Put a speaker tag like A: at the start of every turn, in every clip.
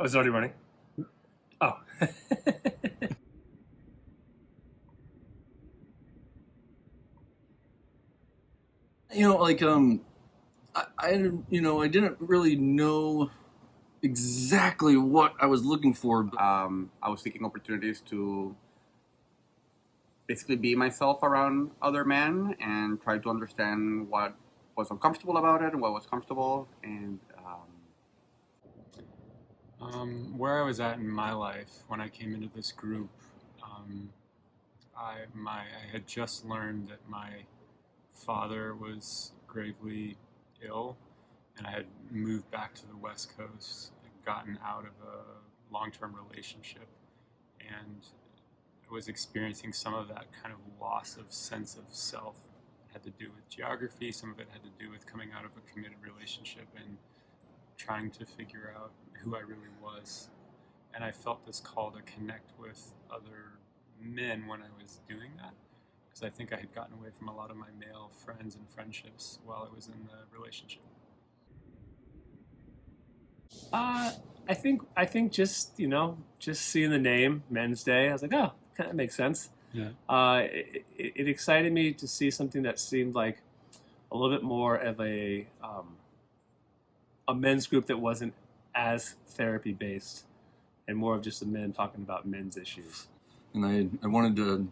A: Oh, it's already running? Oh.
B: I didn't really know exactly what I was looking for. But
C: I was seeking opportunities to basically be myself around other men and try to understand what was uncomfortable about it and what was comfortable. And
D: Where I was at in my life when I came into this group, um, I had just learned that my father was gravely ill, and I had moved back to the West Coast, and gotten out of a long-term relationship, and I was experiencing some of that kind of loss of sense of self. It had to do with geography. Some of it had to do with coming out of a committed relationship and trying to figure out who I really was. And I felt this call to connect with other men when I was doing that, because I think I had gotten away from a lot of my male friends and friendships while I was in the relationship.
A: I think just seeing the name Men's Day, I was like, oh, kind of makes sense.
D: Yeah.
A: It excited me to see something that seemed like a little bit more of a men's group that wasn't as therapy based and more of just the men talking about men's issues.
B: And I wanted to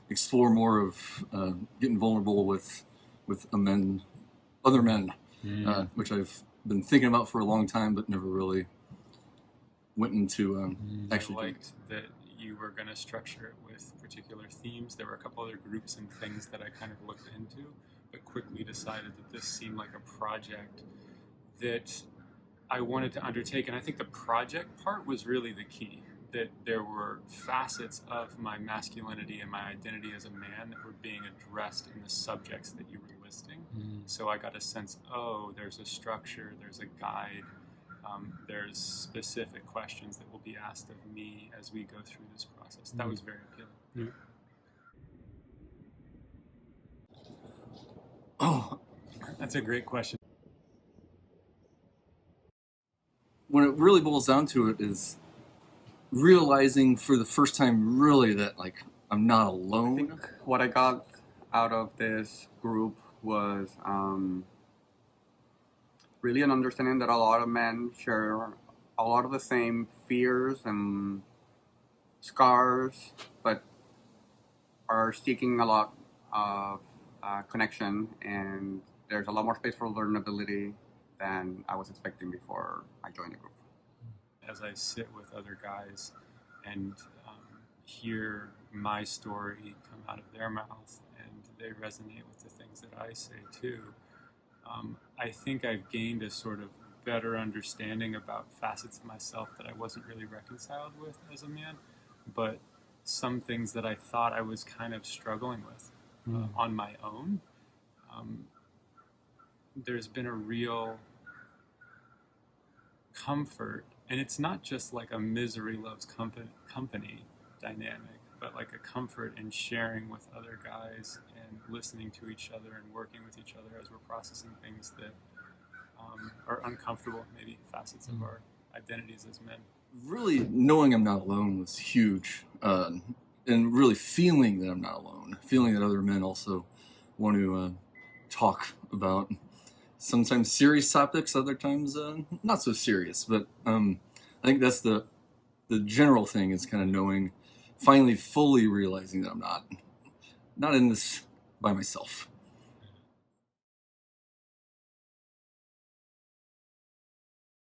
B: explore more of getting vulnerable with other men, which I've been thinking about for a long time, but never really went into actually.
D: I liked that you were going to structure it with particular themes. There were a couple other groups and things that I kind of looked into, but quickly decided that this seemed like a project that I wanted to undertake. And I think the project part was really the key, that there were facets of my masculinity and my identity as a man that were being addressed in the subjects that you were listing. So I got a sense, there's a structure, there's a guide, there's specific questions that will be asked of me as we go through this process. That was very appealing.
B: Oh,
D: That's a great question.
B: when it really boils down to it, is realizing for the first time, really, that like I'm not
C: I
B: alone.
C: think what I got out of this group was really an understanding that a lot of men share a lot of the same fears and scars, but are seeking a lot of connection, and there's a lot more space for vulnerability than I was expecting before I joined the group.
D: As I sit with other guys and hear my story come out of their mouth, and they resonate with the things that I say too, I think I've gained a sort of better understanding about facets of myself that I wasn't really reconciled with as a man, but some things that I thought I was kind of struggling with on my own. There's been a real comfort, and it's not just like a misery loves company dynamic, but like a comfort in sharing with other guys and listening to each other and working with each other as we're processing things that are uncomfortable, maybe facets of our identities as men.
B: Really knowing I'm not alone was huge, and really feeling that I'm not alone, feeling that other men also want to talk about sometimes serious topics, other times not so serious. But I think that's the general thing, is kind of knowing, finally fully realizing that I'm not in this by myself.